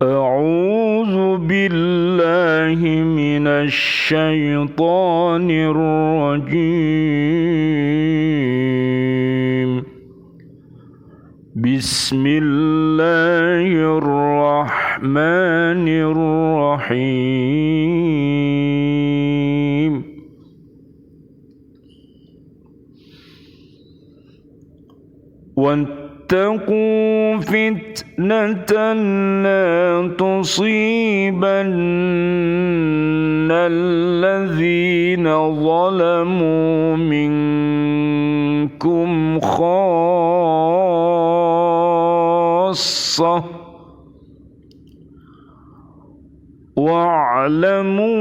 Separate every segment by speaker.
Speaker 1: أعوذ بالله من الشيطان الرجيم بسم الله الرحمن الرحيم واتقوا فتنة لا تصيبن الذين ظلموا منكم خاصة واعلموا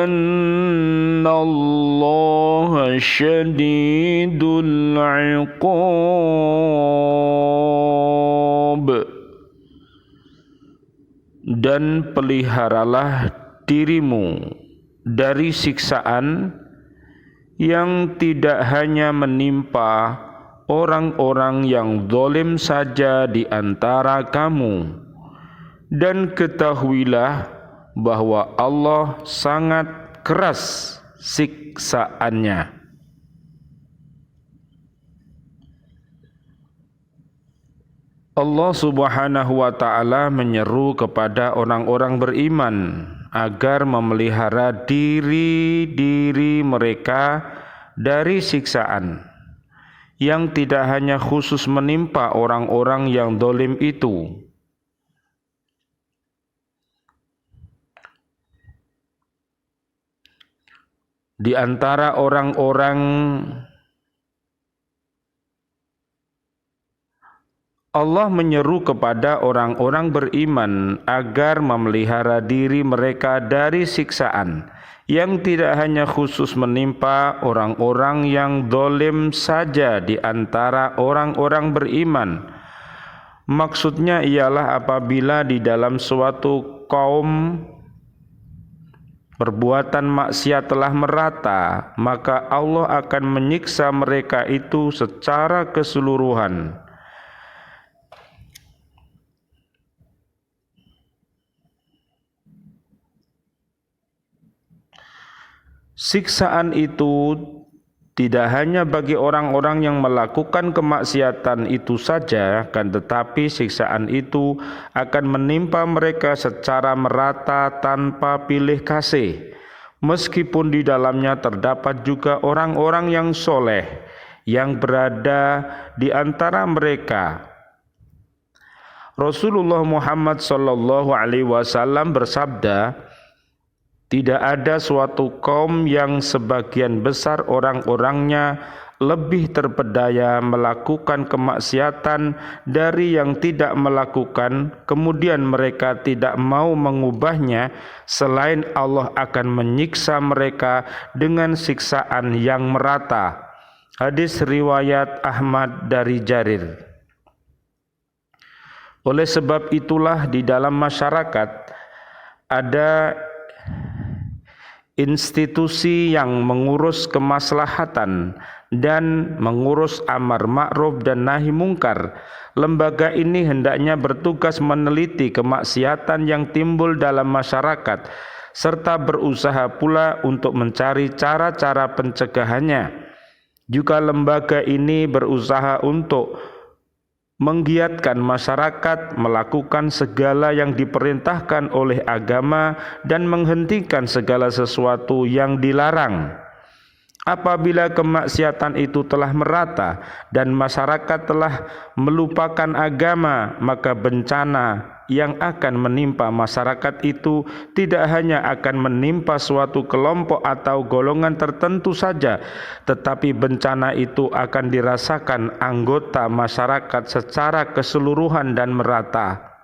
Speaker 1: أن الله شديد العقاب. Dan peliharalah dirimu dari siksaan yang tidak hanya menimpa orang-orang yang zalim saja di antara kamu, dan ketahuilah bahwa Allah sangat keras siksaannya. Allah Subhanahu wa ta'ala menyeru kepada orang-orang beriman agar memelihara diri mereka dari siksaan yang tidak hanya khusus menimpa orang-orang yang zalim itu. Di antara orang-orang Allah menyeru kepada orang-orang beriman agar memelihara diri mereka dari siksaan yang tidak hanya khusus menimpa orang-orang yang zalim saja di antara orang-orang beriman. Maksudnya ialah apabila di dalam suatu kaum perbuatan maksiat telah merata, maka Allah akan menyiksa mereka itu secara keseluruhan. Siksaan itu tidak hanya bagi orang-orang yang melakukan kemaksiatan itu saja, kan tetapi siksaan itu akan menimpa mereka secara merata tanpa pilih kasih, meskipun di dalamnya terdapat juga orang-orang yang soleh yang berada di antara mereka. Rasulullah Muhammad SAW bersabda, tidak ada suatu kaum yang sebagian besar orang-orangnya lebih terpedaya melakukan kemaksiatan dari yang tidak melakukan, kemudian mereka tidak mau mengubahnya, selain Allah akan menyiksa mereka dengan siksaan yang merata. Hadis riwayat Ahmad dari Jarir. Oleh sebab itulah di dalam masyarakat ada institusi yang mengurus kemaslahatan dan mengurus amar ma'ruf dan nahi mungkar. Lembaga ini hendaknya bertugas meneliti kemaksiatan yang timbul dalam masyarakat serta berusaha pula untuk mencari cara-cara pencegahannya. Juga lembaga ini berusaha untuk menggiatkan masyarakat melakukan segala yang diperintahkan oleh agama dan menghentikan segala sesuatu yang dilarang. Apabila kemaksiatan itu telah merata dan masyarakat telah melupakan agama, maka bencana yang akan menimpa masyarakat itu tidak hanya akan menimpa suatu kelompok atau golongan tertentu saja, tetapi bencana itu akan dirasakan anggota masyarakat secara keseluruhan dan merata.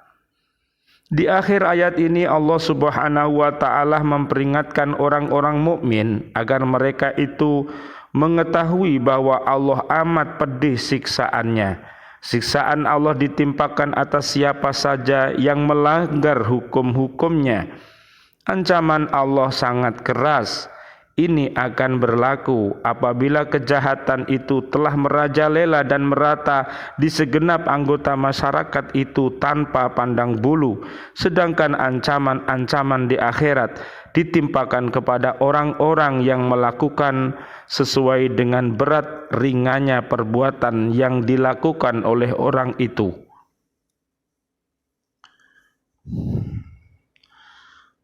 Speaker 1: Di akhir ayat ini Allah Subhanahu wa ta'ala memperingatkan orang-orang mukmin agar mereka itu mengetahui bahwa Allah amat pedih siksaannya. Siksaan Allah ditimpakan atas siapa saja yang melanggar hukum-hukumnya. Ancaman Allah sangat keras. Ini akan berlaku apabila kejahatan itu telah merajalela dan merata di segenap anggota masyarakat itu tanpa pandang bulu, sedangkan ancaman-ancaman di akhirat ditimpakan kepada orang-orang yang melakukan sesuai dengan berat ringannya perbuatan yang dilakukan oleh orang itu.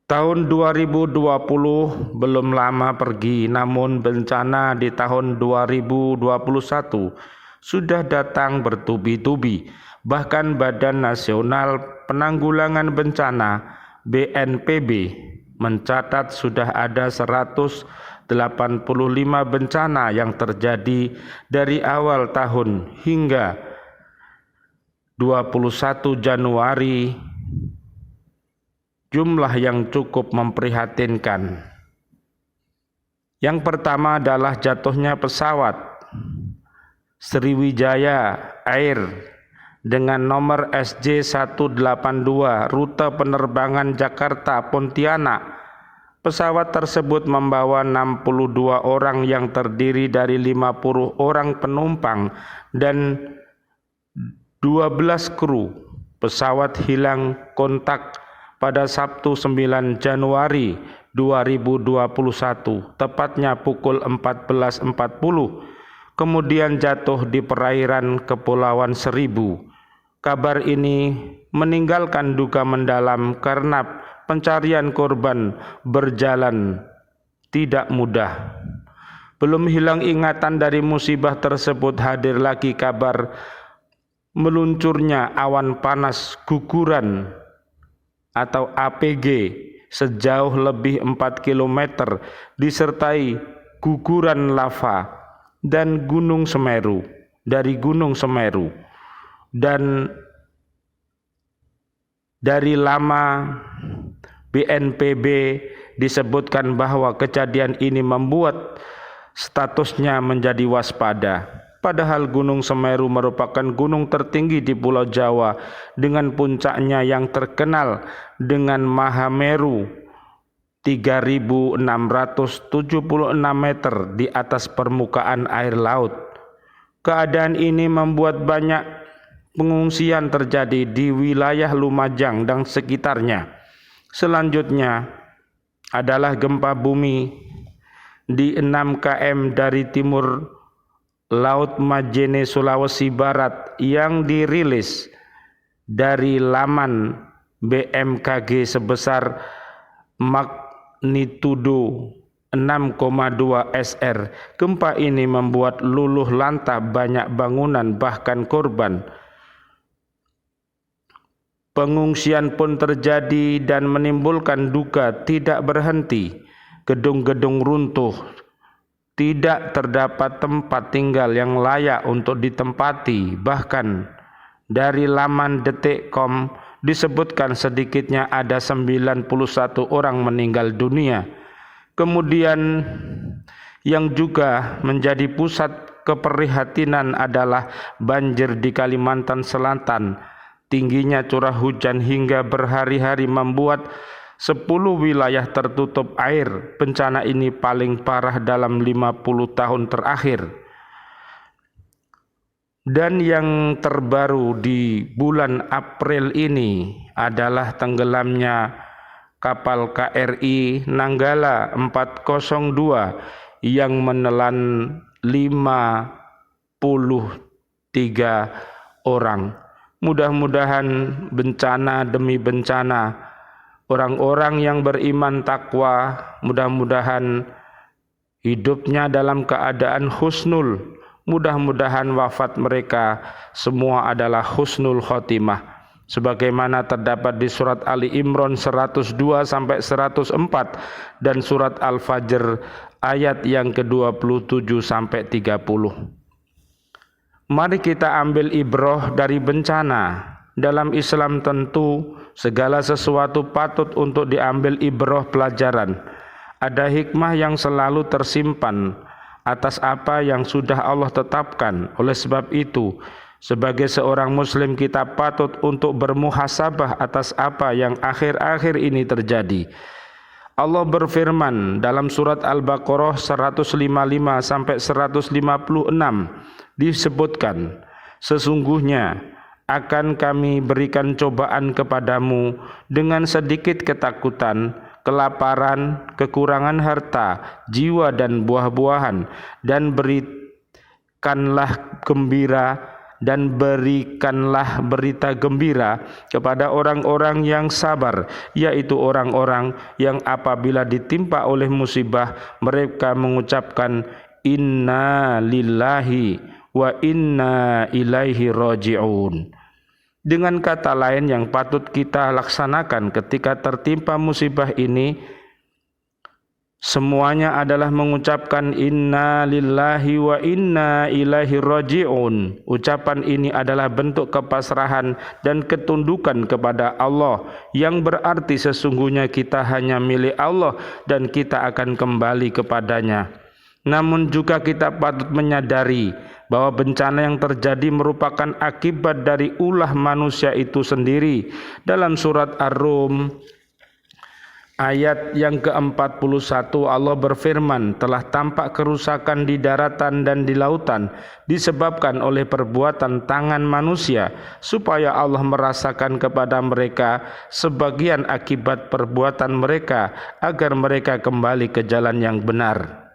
Speaker 1: Tahun 2020 belum lama pergi, namun bencana di tahun 2021 sudah datang bertubi-tubi. Bahkan Badan Nasional Penanggulangan Bencana BNPB mencatat sudah ada 185 bencana yang terjadi dari awal tahun hingga 21 Januari. Jumlah yang cukup memprihatinkan. Yang pertama adalah jatuhnya pesawat Sriwijaya Air dengan nomor SJ182 rute penerbangan Jakarta Pontianak. Pesawat tersebut membawa 62 orang yang terdiri dari 50 orang penumpang dan 12 kru. Pesawat hilang kontak pada Sabtu 9 Januari 2021, tepatnya pukul 14.40, kemudian jatuh di perairan Kepulauan Seribu. Kabar ini meninggalkan duka mendalam karena pencarian korban berjalan tidak mudah. Belum hilang ingatan dari musibah tersebut, hadir lagi kabar meluncurnya awan panas guguran atau APG sejauh lebih 4 km disertai guguran lava dan Gunung Semeru dan dari lama BNPB disebutkan bahwa kejadian ini membuat statusnya menjadi waspada. Padahal Gunung Semeru merupakan gunung tertinggi di Pulau Jawa dengan puncaknya yang terkenal dengan Mahameru 3.676 meter di atas permukaan air laut. Keadaan ini membuat banyak pengungsian terjadi di wilayah Lumajang dan sekitarnya. Selanjutnya adalah gempa bumi di 6 km dari timur Laut Majene, Sulawesi Barat yang dirilis dari laman BMKG sebesar magnitudo 6,2 SR. Gempa ini membuat luluh lantah banyak bangunan bahkan korban. Pengungsian pun terjadi dan menimbulkan duka tidak berhenti. Gedung-gedung runtuh. Tidak terdapat tempat tinggal yang layak untuk ditempati. Bahkan dari laman detik.com disebutkan sedikitnya ada 91 orang meninggal dunia. Kemudian yang juga menjadi pusat keprihatinan adalah banjir di Kalimantan Selatan. Tingginya curah hujan hingga berhari-hari membuat 10 wilayah tertutup air. Bencana ini paling parah dalam 50 tahun terakhir. Dan yang terbaru di bulan April ini adalah tenggelamnya kapal KRI Nanggala 402 yang menelan 53 orang. Mudah-mudahan bencana demi bencana, orang-orang yang beriman takwa, mudah-mudahan hidupnya dalam keadaan husnul. Mudah-mudahan wafat mereka semua adalah husnul khotimah. Sebagaimana terdapat di surat Ali Imran 102 sampai 104 dan surat Al-Fajr ayat yang ke-27 sampai 30. Mari kita ambil ibrah dari bencana. Dalam Islam tentu segala sesuatu patut untuk diambil ibrah pelajaran. Ada hikmah yang selalu tersimpan atas apa yang sudah Allah tetapkan. Oleh sebab itu, sebagai seorang muslim kita patut untuk bermuhasabah atas apa yang akhir-akhir ini terjadi. Allah berfirman dalam surat Al-Baqarah 155 sampai 156 disebutkan, sesungguhnya akan kami berikan cobaan kepadamu dengan sedikit ketakutan, kelaparan, kekurangan harta, jiwa dan buah-buahan, dan berikanlah berita gembira kepada orang-orang yang sabar, yaitu orang-orang yang apabila ditimpa oleh musibah mereka mengucapkan inna lillahi wa inna ilaihi raji'un. Dengan kata lain yang patut kita laksanakan ketika tertimpa musibah ini, semuanya adalah mengucapkan inna lillahi wa inna ilaihi raji'un. Ucapan ini adalah bentuk kepasrahan dan ketundukan kepada Allah, yang berarti sesungguhnya kita hanya milik Allah dan kita akan kembali kepadanya. Namun juga kita patut menyadari bahwa bencana yang terjadi merupakan akibat dari ulah manusia itu sendiri. Dalam surat Ar-Rum ayat yang ke-41 Allah berfirman, telah tampak kerusakan di daratan dan di lautan disebabkan oleh perbuatan tangan manusia, supaya Allah merasakan kepada mereka sebagian akibat perbuatan mereka, agar mereka kembali ke jalan yang benar.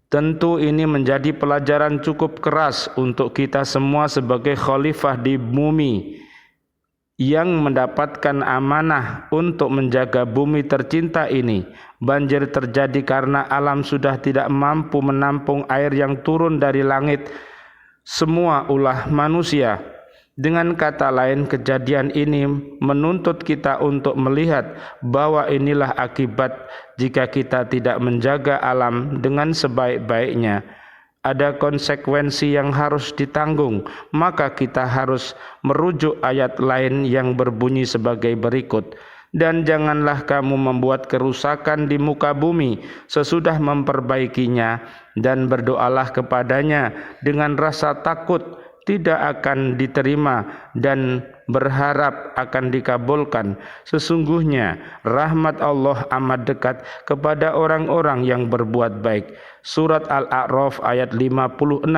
Speaker 1: Tentu ini menjadi pelajaran cukup keras untuk kita semua sebagai khalifah di bumi yang mendapatkan amanah untuk menjaga bumi tercinta ini. Banjir terjadi karena alam sudah tidak mampu menampung air yang turun dari langit, semua ulah manusia. Dengan kata lain, kejadian ini menuntut kita untuk melihat bahwa inilah akibat jika kita tidak menjaga alam dengan sebaik-baiknya. Ada konsekuensi yang harus ditanggung, maka kita harus merujuk ayat lain yang berbunyi sebagai berikut. Dan janganlah kamu membuat kerusakan di muka bumi sesudah memperbaikinya, dan berdoalah kepadanya dengan rasa takut tidak akan diterima dan berharap akan dikabulkan. Sesungguhnya rahmat Allah amat dekat kepada orang-orang yang berbuat baik. Surat Al-A'raf ayat 56.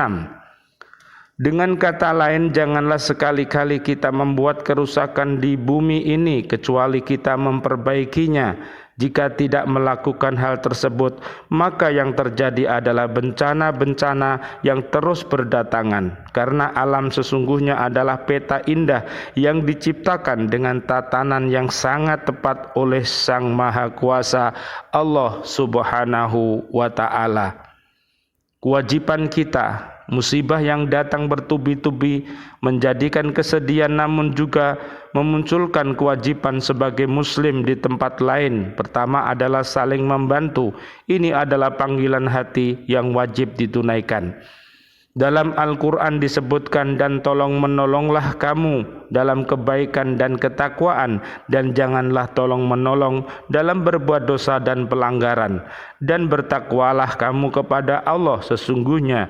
Speaker 1: Dengan kata lain, janganlah sekali-kali kita membuat kerusakan di bumi ini kecuali kita memperbaikinya. Jika tidak melakukan hal tersebut, maka yang terjadi adalah bencana-bencana yang terus berdatangan. Karena alam sesungguhnya adalah peta indah yang diciptakan dengan tatanan yang sangat tepat oleh Sang Maha Kuasa Allah Subhanahu wa Ta'ala. Kewajiban kita, musibah yang datang bertubi-tubi menjadikan kesedihan, namun juga memunculkan kewajiban sebagai muslim di tempat lain. Pertama adalah saling membantu. Ini adalah panggilan hati yang wajib ditunaikan. Dalam Al-Quran disebutkan, dan tolong menolonglah kamu dalam kebaikan dan ketakwaan, dan janganlah tolong menolong dalam berbuat dosa dan pelanggaran, dan bertakwalah kamu kepada Allah, sesungguhnya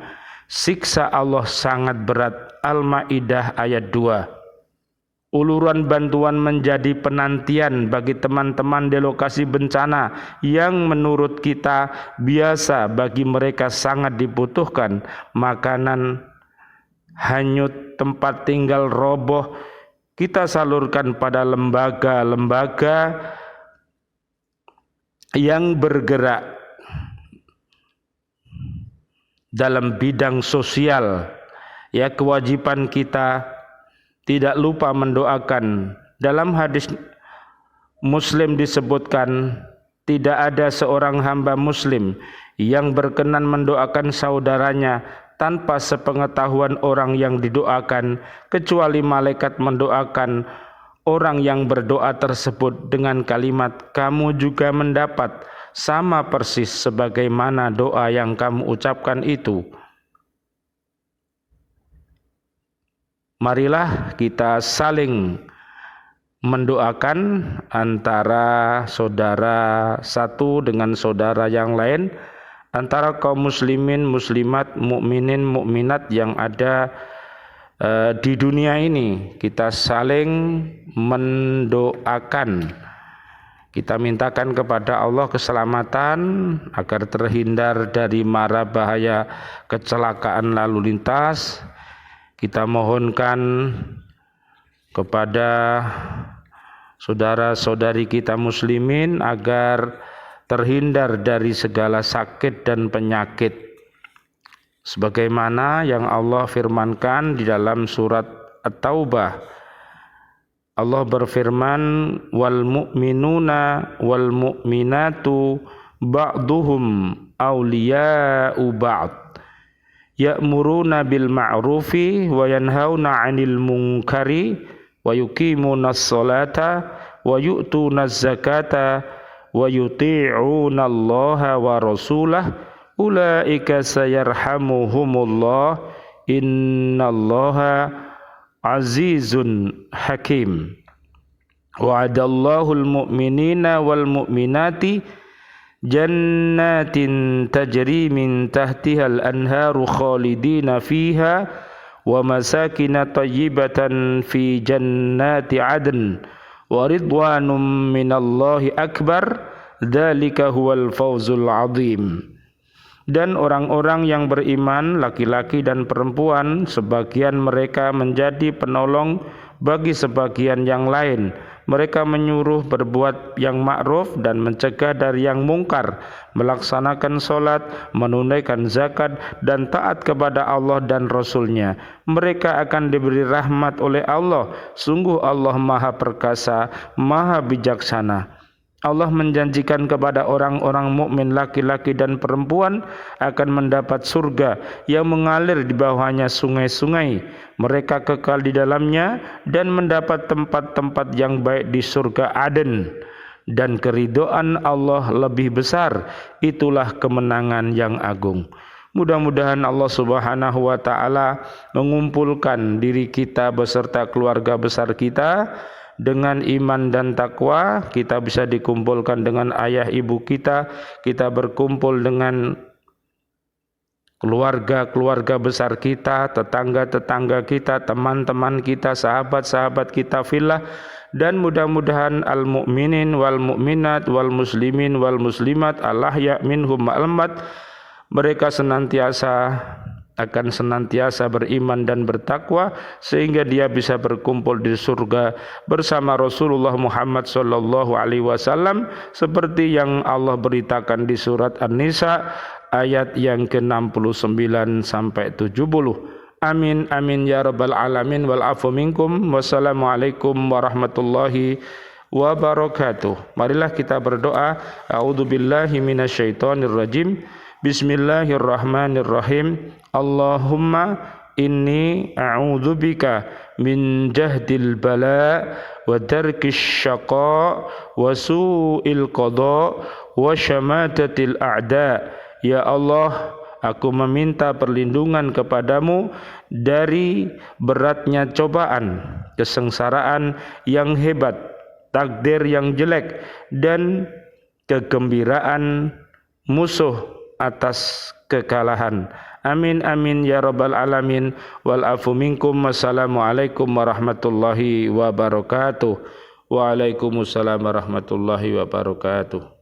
Speaker 1: siksa Allah sangat berat. Al-Maidah ayat 2. Uluran bantuan menjadi penantian bagi teman-teman di lokasi bencana yang menurut kita biasa bagi mereka sangat dibutuhkan. Makanan hanyut, tempat tinggal roboh, kita salurkan pada lembaga-lembaga yang bergerak dalam bidang sosial. Ya, kewajiban kita tidak lupa mendoakan. Dalam hadis Muslim disebutkan, tidak ada seorang hamba muslim yang berkenan mendoakan saudaranya tanpa sepengetahuan orang yang didoakan, kecuali malaikat mendoakan orang yang berdoa tersebut dengan kalimat, kamu juga mendapat sama persis sebagaimana doa yang kamu ucapkan itu. Marilah kita saling mendoakan antara saudara satu dengan saudara yang lain, antara kaum muslimin, muslimat, mukminin, mukminat yang ada di dunia ini. Kita saling mendoakan, Kita mintakan kepada Allah keselamatan agar terhindar dari mara bahaya kecelakaan lalu lintas. Kita mohonkan kepada saudara-saudari kita muslimin agar terhindar dari segala sakit dan penyakit, sebagaimana yang Allah firmankan di dalam surat At-Taubah. Allah berfirman, wal mu'minuna wal mu'minatu ba'duhum awliya'u ba'd ya'muruna bil ma'rufi wa yanhauna 'anil munkari wa yuqimuna as-salata wa yu'tuna az-zakata wa yuti'una Allaha wa rasulahu ulaika sayarhamuhumullah innallaha azizun hakim. Wa'adallahu al-mu'minina wal mu'minati jannatin tajri min tahtihal anharu khalidina fiha wa masakina tayyibatan fi jannati adn wa ridwanum minallahi akbar dzalika huwal fawzul azim. Dan orang-orang yang beriman, laki-laki dan perempuan, sebagian mereka menjadi penolong bagi sebagian yang lain. Mereka menyuruh berbuat yang ma'ruf dan mencegah dari yang mungkar, melaksanakan sholat, menunaikan zakat, dan taat kepada Allah dan Rasul-Nya. Mereka akan diberi rahmat oleh Allah. Sungguh Allah Maha Perkasa, Maha Bijaksana. Allah menjanjikan kepada orang-orang mukmin laki-laki dan perempuan akan mendapat surga yang mengalir di bawahnya sungai-sungai. Mereka kekal di dalamnya dan mendapat tempat-tempat yang baik di surga Aden. Dan keridhaan Allah lebih besar, itulah kemenangan yang agung. Mudah-mudahan Allah Subhanahu wa taala mengumpulkan diri kita beserta keluarga besar kita dengan iman dan takwa. Kita bisa dikumpulkan dengan ayah ibu kita berkumpul dengan keluarga-keluarga besar kita, tetangga-tetangga kita, teman-teman kita, sahabat-sahabat kita fillah. Dan mudah-mudahan al-mu'minin wal mu'minat wal muslimin wal muslimat al-ahya minhum ma'almat, mereka akan senantiasa beriman dan bertakwa sehingga dia bisa berkumpul di surga bersama Rasulullah Muhammad sallallahu alaihi wasallam seperti yang Allah beritakan di surat An-Nisa ayat yang ke-69 sampai 70. Amin amin ya rabbal alamin wal afu minkum. Wassalamualaikum warahmatullahi wabarakatuh. Marilah kita berdoa. A'udzubillahi minasyaitonir rajim. Bismillahirrahmanirrahim. Allahumma inni a'udzubika min jahdil bala wa darkis syaqa wa su'il qada wa syamatatil a'da. Ya Allah, aku meminta perlindungan kepadamu dari beratnya cobaan, kesengsaraan yang hebat, takdir yang jelek, dan kegembiraan musuh atas kekalahan. Amin amin ya rabbal alamin wal afu minkum. Wassalamualaikum warahmatullahi wabarakatuh. Waalaikumsalam warahmatullahi wabarakatuh.